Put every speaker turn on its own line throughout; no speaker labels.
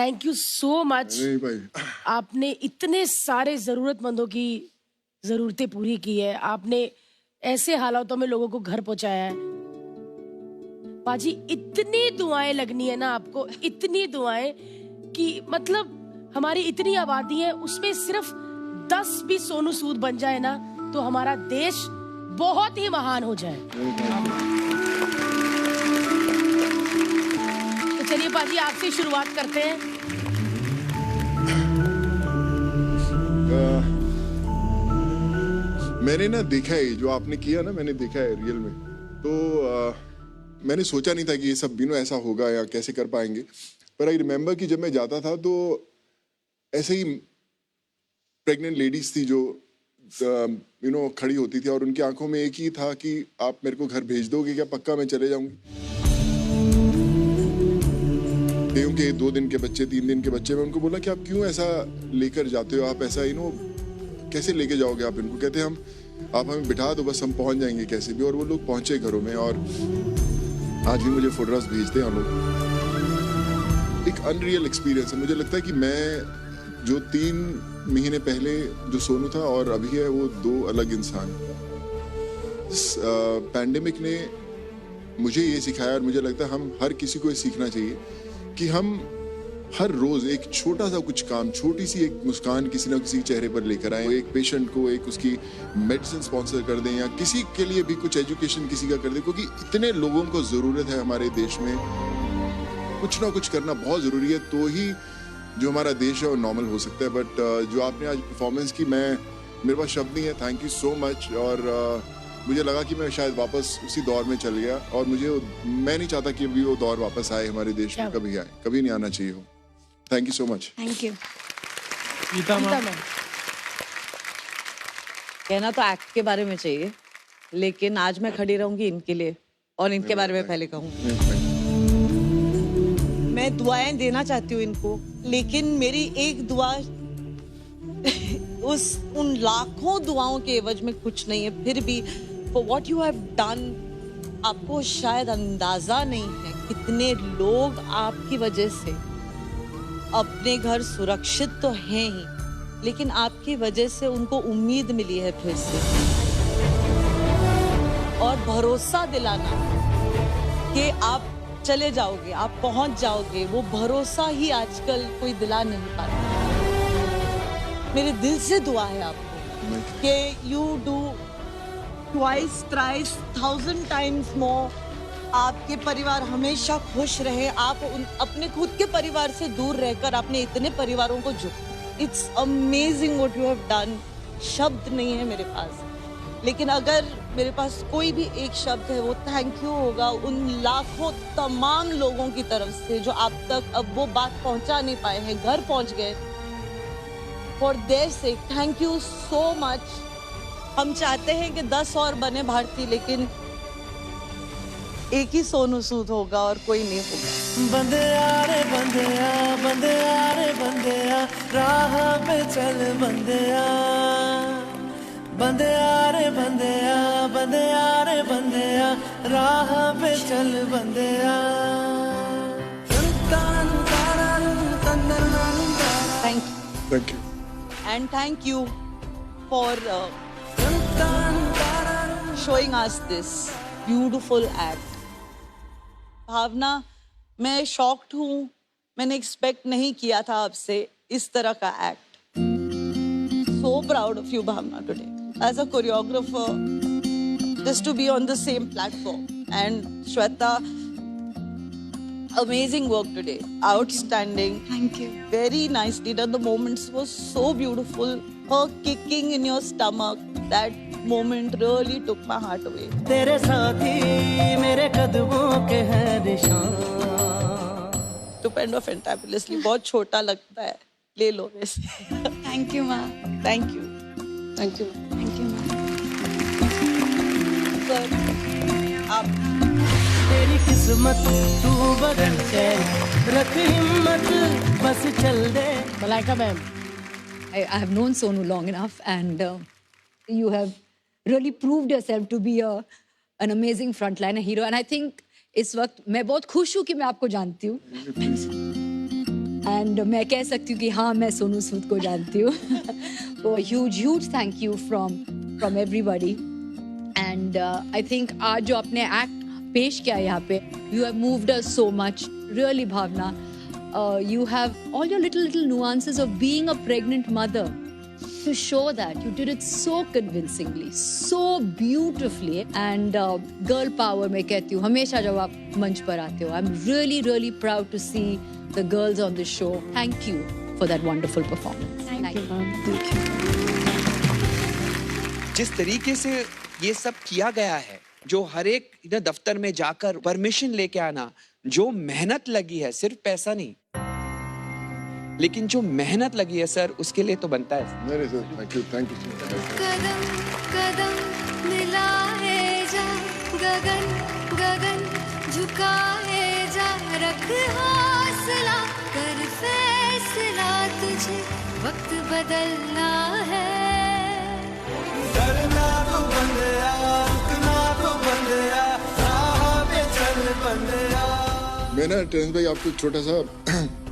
Thank you so much.
नहीं भाई,
आपने इतने सारे जरूरतमंदों की जरूरतें पूरी की है, आपने ऐसे हालातों में लोगों को घर पहुंचाया है। बाजी इतनी दुआएं लगनी है ना आपको, इतनी दुआएं कि मतलब हमारी इतनी आबादी है उसमें सिर्फ 10 भी सोनू सूद बन जाए ना तो हमारा देश बहुत ही महान हो जाए। तो चलिए बाजी आपसे शुरुआत करते हैं।
मैंने ना देखा है जो आपने किया ना, मैंने देखा है रियल में। तो मैंने सोचा नहीं था कि ये सब ऐसा होगा या कैसे कर पाएंगे। पर आई रिमेम्बर कि जब मैं जाता था तो ऐसे ही प्रेग्नेंट लेडीज थी जो खड़ी होती थी और उनकी आंखों में एक ही था कि आप मेरे को घर भेज दोगे क्या, पक्का मैं चले जाऊंगी। क्योंकि 2 दिन के बच्चे, 3 दिन के बच्चे। मैं उनको बोला कि आप क्यों ऐसा लेकर जाते हो, आप ऐसा कैसे लेके जाओगे आप इनको। कहते हम आप हमें बिठा दो, बस हम पहुंच जाएंगे कैसे भी। और वो लोग पहुंचे घरों में और आज भी मुझे फोटोग्राफ्स भेजते हैं लोग। एक अनरियल एक्सपीरियंस है। मुझे लगता है कि मैं जो 3 महीने पहले जो सोनू था और अभी है वो 2 अलग इंसान। पैंडेमिक ने मुझे ये सिखाया और मुझे लगता है हम हर किसी को ये सीखना चाहिए कि हम हर रोज एक छोटा सा कुछ काम, छोटी सी एक मुस्कान किसी ना किसी चेहरे पर लेकर आए। एक पेशेंट को एक उसकी मेडिसिन स्पॉन्सर कर दें या किसी के लिए भी कुछ एजुकेशन किसी का कर दें, क्योंकि इतने लोगों को जरूरत है हमारे देश में। कुछ ना कुछ करना बहुत जरूरी है, तो ही जो हमारा देश है वो नॉर्मल हो सकता है। बट जो आपने आज परफॉर्मेंस की, मेरे पास शब्द नहीं है। Thank you so much. और मुझे लगा कि मैं शायद वापस उसी दौर में चल गया और मैं नहीं चाहता कि अभी वो दौर वापस आए हमारे देश में, कभी आए, कभी नहीं आना चाहिए हो। Thank you so much.
Thank you.
कहना तो एक्ट के बारे में चाहिए, लेकिन आज मैं खड़ी रहूंगी इनके लिए और इनके बारे में पहले कहूंगी। मैं दुआएं देना चाहती हूँ इनको, लेकिन मेरी एक दुआ उन लाखों दुआओं के एवज में कुछ नहीं है। फिर भी for what you have done, आपको शायद अंदाजा नहीं है कितने लोग आपकी वजह से अपने घर सुरक्षित तो हैं ही, लेकिन आपकी वजह से उनको उम्मीद मिली है फिर से। और भरोसा दिलाना कि आप चले जाओगे, आप पहुंच जाओगे, वो भरोसा ही आजकल कोई दिला नहीं पाता। मेरे दिल से दुआ है आपको कि you do twice, thrice, 1000 times more. आपके परिवार हमेशा खुश रहे। आप अपने खुद के परिवार से दूर रहकर आपने इतने परिवारों को it's amazing what you have done. शब्द नहीं है मेरे पास, लेकिन अगर मेरे पास कोई भी एक शब्द है वो थैंक यू होगा उन लाखों तमाम लोगों की तरफ से जो आप तक अब वो बात पहुंचा नहीं पाए हैं, घर पहुंच गए। For their sake thank you so much. हम चाहते हैं कि 10 और बने भारती, लेकिन एक ही सोनू सूद होगा और कोई नहीं होगा।
बंदिया रे बंदिया, बंदिया रे बंदिया, राह पे चल बंदिया। बंदिया रे बंदिया, बंदिया रे बंदिया, राह पे चल बंदिया।
Thank you and thank you for showing us this beautiful act. Bhavna, मैं शॉक्ड हूँ। मैंने एक्सपेक्ट नहीं किया था आपसे इस तरह का act. So proud of you, Bhavna, today. As a choreographer, just to be on the same platform. And Shweta, amazing work today. Outstanding.
Thank you.
Very nicely done. The moments were so beautiful. Her kicking in your stomach, that moment really took my heart away.
तेरे साथी मेरे कदमों के हैं निशान।
Stupendo, fantabulously. बहुत छोटा लगता है, ले लो वैसे।
Thank you, ma.
Thank you.
Thank you.
Thank you, ma.
Sir, आप
तेरी किस्मत तू बदल के रख हिम्मत, बस चल दे।
Malaika ma'am,
I have known Sonu long enough, and you have really proved yourself to be an amazing frontliner hero. And I think इस वक्त मैं बहुत खुश हूँ कि मैं आपको जानती हूँ। एंड मैं कह सकती हूँ कि हाँ मैं सोनू सूद को जानती हूँ. So huge thank you from everybody. And I think आज जो आपने एक्ट पेश किया यहाँ पे, you have moved us so much. Really Bhavna, you have all your little nuances of being a pregnant mother. To show that you did it so convincingly, so beautifully, and girl power मैं कहती हूँ हमेशा जब आप मंच पर आते हो. I'm really proud to see the girls on this show. Thank you for that wonderful performance.
Thank you, ma'am. Thank you.
जिस तरीके से ये सब किया गया है, जो हर एक दफ्तर में जाकर परमिशन लेके आना, जो मेहनत लगी है, सिर्फ पैसा नहीं, लेकिन जो मेहनत लगी है सर, उसके लिए तो बनता है.
नहीं सर, थैंक यू
कदम कदम मिलाए जा, गगन गगन झुकाए जा, रख हौसला, कर फैसला, तुझे वक्त बदलना है.
डरना तो बंदया, रुकना तो बंदया, राह पे चल बंदया.
मैं ना टेरेंस भाई आपको छोटा सा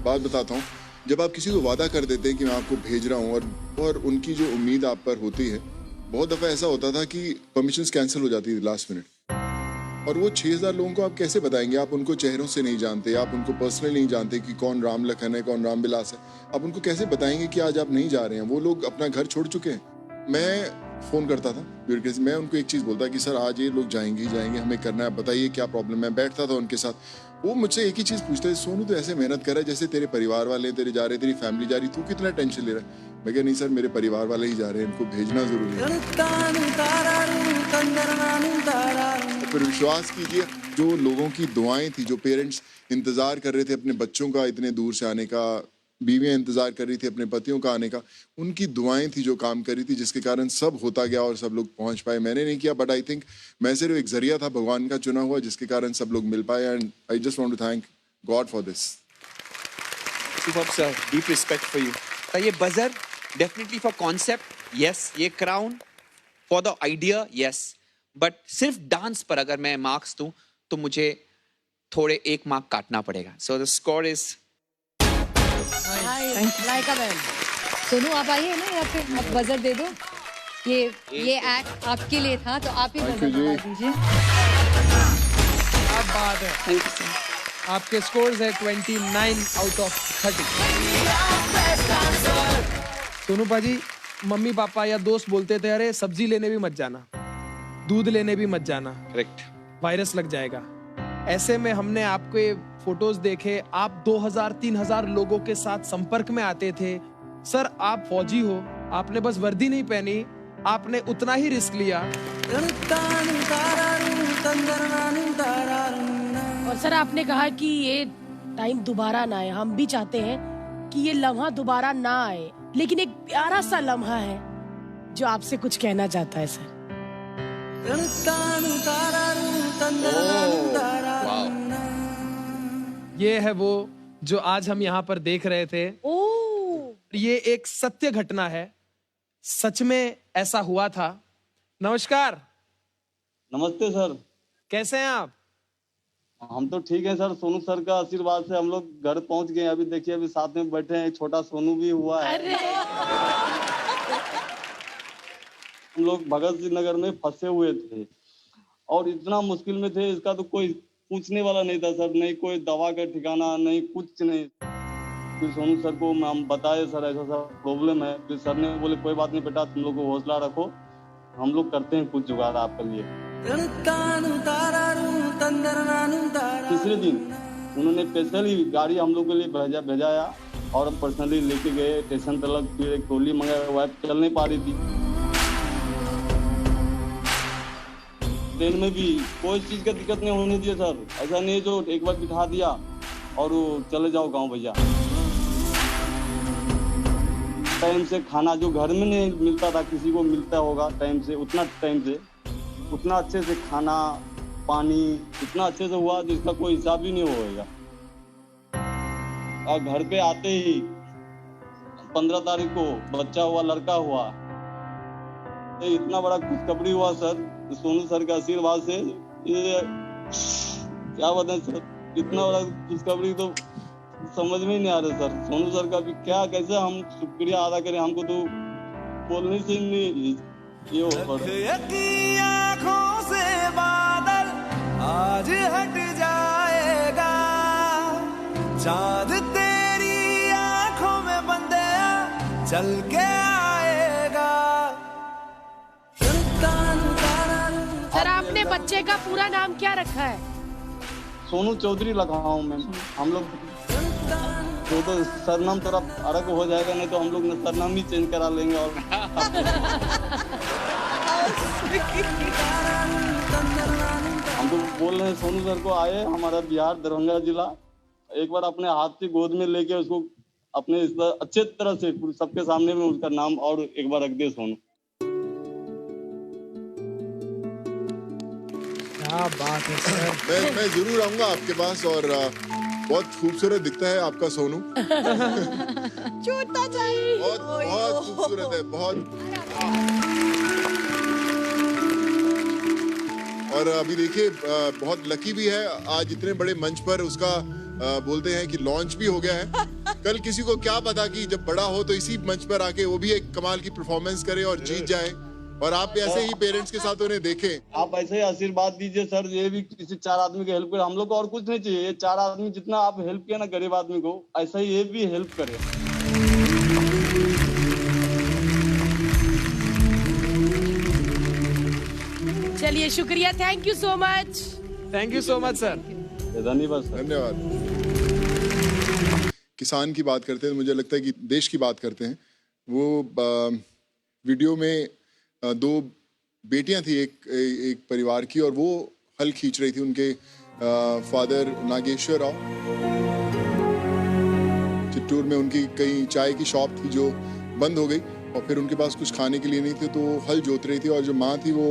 बात बताता हूँ. जब आप किसी को वादा कर देते हैं कि मैं आपको भेज रहा हूँ और उनकी जो उम्मीद आप पर होती है, बहुत दफ़ा ऐसा होता था कि परमिशंस कैंसिल हो जाती थी लास्ट मिनट. और वो 6000 लोगों को आप कैसे बताएंगे? आप उनको चेहरों से नहीं जानते, आप उनको पर्सनली नहीं जानते कि कौन राम लखन है, कौन राम बिलास है. आप उनको कैसे बताएंगे कि आज आप नहीं जा रहे हैं? वो लोग अपना घर छोड़ चुके हैं. मैं फ़ोन करता था ब्यूरोक्रेसी, मैं उनको एक चीज़ बोलता कि सर आज ये लोग जाएंगे ही जाएंगे, हमें करना है, बताइए क्या प्रॉब्लम है. बैठता था उनके साथ, वो मुझसे एक ही चीज़ पूछते थे, सोनू तो ऐसे मेहनत कर रहा है जैसे तेरे परिवार वाले तेरे जा रहे, तेरी फैमिली जा रही, तू कितना टेंशन ले रहा है? मैं कहा नहीं सर, मेरे परिवार वाले ही जा रहे हैं, इनको भेजना ज़रूरी है. फिर विश्वास कीजिए, जो लोगों की दुआएं थी, जो पेरेंट्स इंतज़ार कर रहे थे अपने बच्चों का इतने दूर से आने का, बीवियां इंतजार कर रही थी अपने पतियों का आने का, उनकी दुआएं थी जो काम कर रही थी, जिसके कारण सब होता गया और सब लोग पहुंच पाए. मैंने नहीं किया, बट आई थिंक मैं सिर्फ एक जरिया था भगवान का चुना हुआ, जिसके कारण सब लोग मिल पाए. And I just want to thank God for this.
Superb sir, deep respect for you. तो ये buzzer definitely for concept, yes. ये crown for the idea, yes. But सिर्फ डांस पर अगर मैं मार्क्स दूं तो मुझे थोड़े 1 मार्क काटना पड़ेगा. So the score is
like a ma'am.
Sonu आप आइए ना यहाँ पे, आप बजर दे दो. ये एक्ट आपके लिए था, तो आप ही बजर दबा दीजिए.
क्या बात है.
Thank you, sir.
आपके स्कोर्स है 29 आउट ऑफ 30. सोनू पाजी, मम्मी पापा या दोस्त बोलते थे अरे सब्जी लेने भी मत जाना, दूध लेने भी मत जाना,
करेक्ट,
वायरस लग जाएगा. ऐसे में हमने आपके फोटोज देखे, आप 2000-3000 लोगों के साथ संपर्क में आते थे. सर आप फौजी हो, आपने बस वर्दी नहीं पहनी, आपने उतना ही रिस्क लिया.
और सर आपने कहा कि ये टाइम दोबारा ना आए. हम भी चाहते हैं कि ये लम्हा दोबारा ना आए, लेकिन एक प्यारा सा लम्हा है जो आपसे कुछ कहना चाहता है सर.
ये है वो जो आज हम यहाँ पर देख रहे थे. ये एक सत्य घटना है, सच में ऐसा हुआ था. नमस्कार.
नमस्ते सर.
कैसे हैं आप?
हम तो ठीक हैं सर. सोनू सर का आशीर्वाद से हम लोग घर पहुंच गए. अभी देखिए, अभी साथ में बैठे हैं, छोटा सोनू भी हुआ है. हम लोग भगत सिंह नगर में फंसे हुए थे और इतना मुश्किल में थे, इसका तो कोई पूछने वाला नहीं था सर. नहीं कोई दवा का ठिकाना, नहीं कुछ नहीं. फिर सोनू सर को हम बताए सर ऐसा सा प्रॉब्लम है. फिर सर ने बोले कोई बात नहीं बेटा, तुम लोग को हौसला रखो, हम लोग करते हैं कुछ जुगाड़ आपके लिए. तीसरे दिन उन्होंने स्पेशली गाड़ी हम लोग के लिए भेजाया और पर्सनली लेके गए स्टेशन तक. फिर एक ट्रॉली मंगाया, वाइफ चल नहीं पा रही थी. ट्रेन में भी कोई चीज का दिक्कत नहीं होने दिया सर. ऐसा नहीं जो एक बार बिठा दिया और चले जाओ गांव भैया. टाइम से खाना जो घर में नहीं मिलता था, किसी को मिलता होगा टाइम से, उतना अच्छे से खाना पानी इतना अच्छे से हुआ जिसका कोई हिसाब ही नहीं होगा. और घर पे आते ही 15 तारीख को बच्चा हुआ, लड़का हुआ. तो इतना बड़ा खुशखबरी हुआ सर सोनू सर के आशीर्वाद से. ये क्या बताएं सर, इतना बड़ा खुशखबरी तो समझ में ही नहीं आ रहा सर। सोनू सर का भी क्या, कैसे हम शुक्रिया अदा करें, हमको तो बोलने से नहीं ये हो पा रहा।
आँखों से बादल आज हट जाएगा, चांद तेरी आँखों में बंदया चल के आएगा।
सर आपने बच्चे का पूरा नाम क्या रखा है?
सोनू चौधरी लगा हूँ मैम। हम लोग तो सरनाम थोड़ा अलग हो जाएगा, नहीं तो हम लोग सरनाम ही चेंज करा लेंगे। और हम तो बोल रहे हैं सोनू सर को आए हमारा बिहार दरभंगा जिला, एक बार अपने हाथ से गोद में लेके उसको अपने अच्छे तरह से सबके सामने में उसका नाम और एक बार रख दे सोनू।
क्या बात है सर।
मैं जरूर आऊंगा आपके पास, और बहुत खूबसूरत दिखता है आपका सोनू।
छूटता चाहिए।
बहुत बहुत खूबसूरत है, बहुत। और अभी देखिए बहुत लकी भी है, आज इतने बड़े मंच पर उसका बोलते हैं कि लॉन्च भी हो गया है। कल किसी को क्या पता कि जब बड़ा हो तो इसी मंच पर आके वो भी एक कमाल की परफॉर्मेंस करे और जीत जाए, और आप ऐसे ही पेरेंट्स के साथ उन्हें देखें।
आप ऐसे ही आशीर्वाद दीजिए सर, ये भी किसी 4 आदमी की हेल्प करे। हम लोग को और कुछ नहीं चाहिए, ये 4 आदमी जितना आप हेल्प किया ना गरीब आदमी को, ऐसा ही ये भी हेल्प करे।
चलिए शुक्रिया, thank you so much.
Thank you so much sir.
धन्यवाद सर।
धन्यवाद। किसान की बात करते हैं तो मुझे लगता है कि देश की बात करते हैं। वो वीडियो में 2 बेटियां थी एक परिवार की, और वो हल खींच रही थी। उनके फादर नागेश्वर राव, चित्तूर में उनकी कहीं चाय की शॉप थी जो बंद हो गई, और फिर उनके पास कुछ खाने के लिए नहीं थे तो वो हल जोत रही थी, और जो माँ थी वो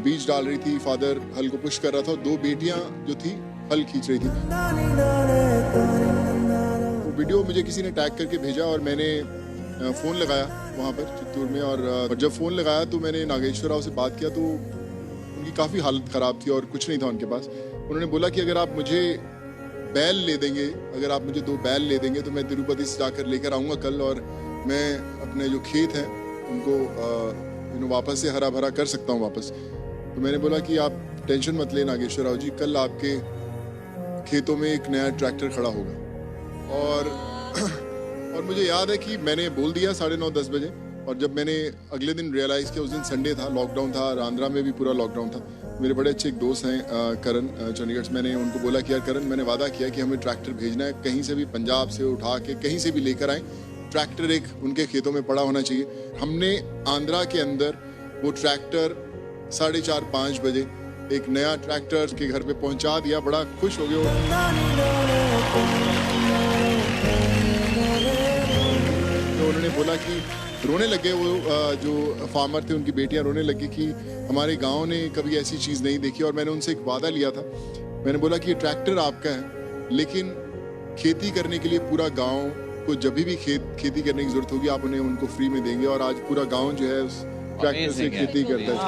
बीज डाल रही थी, फादर हल को पुश कर रहा था, और 2 बेटियां जो थी हल खींच रही थी। वो वीडियो मुझे किसी ने टैग करके भेजा, और मैंने फ़ोन लगाया वहाँ पर चित्तूर में, और जब फ़ोन लगाया तो मैंने नागेश्वर राव से बात किया, तो उनकी काफ़ी हालत ख़राब थी और कुछ नहीं था उनके पास। उन्होंने बोला कि अगर आप मुझे बैल ले देंगे, अगर आप मुझे 2 बैल ले देंगे तो मैं तिरुपति से जाकर लेकर आऊँगा कल, और मैं अपने जो खेत हैं उनको वापस से हरा भरा कर सकता हूँ वापस। तो मैंने बोला कि आप टेंशन मत लें नागेश्वर राव जी, कल आपके खेतों में एक नया ट्रैक्टर खड़ा होगा। और मुझे याद है कि मैंने बोल दिया 9:30-10 बजे, और जब मैंने अगले दिन रियलाइज़ किया, उस दिन संडे था, लॉकडाउन था, और आंध्रा में भी पूरा लॉकडाउन था। मेरे बड़े अच्छे एक दोस्त हैं करण चंडीगढ़ से, मैंने उनको बोला कि यार करण, मैंने वादा किया कि हमें ट्रैक्टर भेजना है, कहीं से भी पंजाब से उठा के कहीं से भी लेकर आए, ट्रैक्टर एक उनके खेतों में पड़ा होना चाहिए। हमने आंध्रा के अंदर वो ट्रैक्टर 4:30-5 बजे एक नया ट्रैक्टर के घर पे पहुंचा दिया। बड़ा खुश हो गया तो उन्होंने बोला कि रोने लगे, वो जो फार्मर थे उनकी बेटियां रोने लगी कि हमारे गांव ने कभी ऐसी चीज़ नहीं देखी। और मैंने उनसे एक वादा लिया था, मैंने बोला कि ये ट्रैक्टर आपका है, लेकिन खेती करने के लिए पूरा गांव को जब भी खेती करने की जरूरत होगी आप उन्हें उनको फ्री में देंगे। और आज पूरा गांव जो है उस ट्रैक्टर से खेती करता है।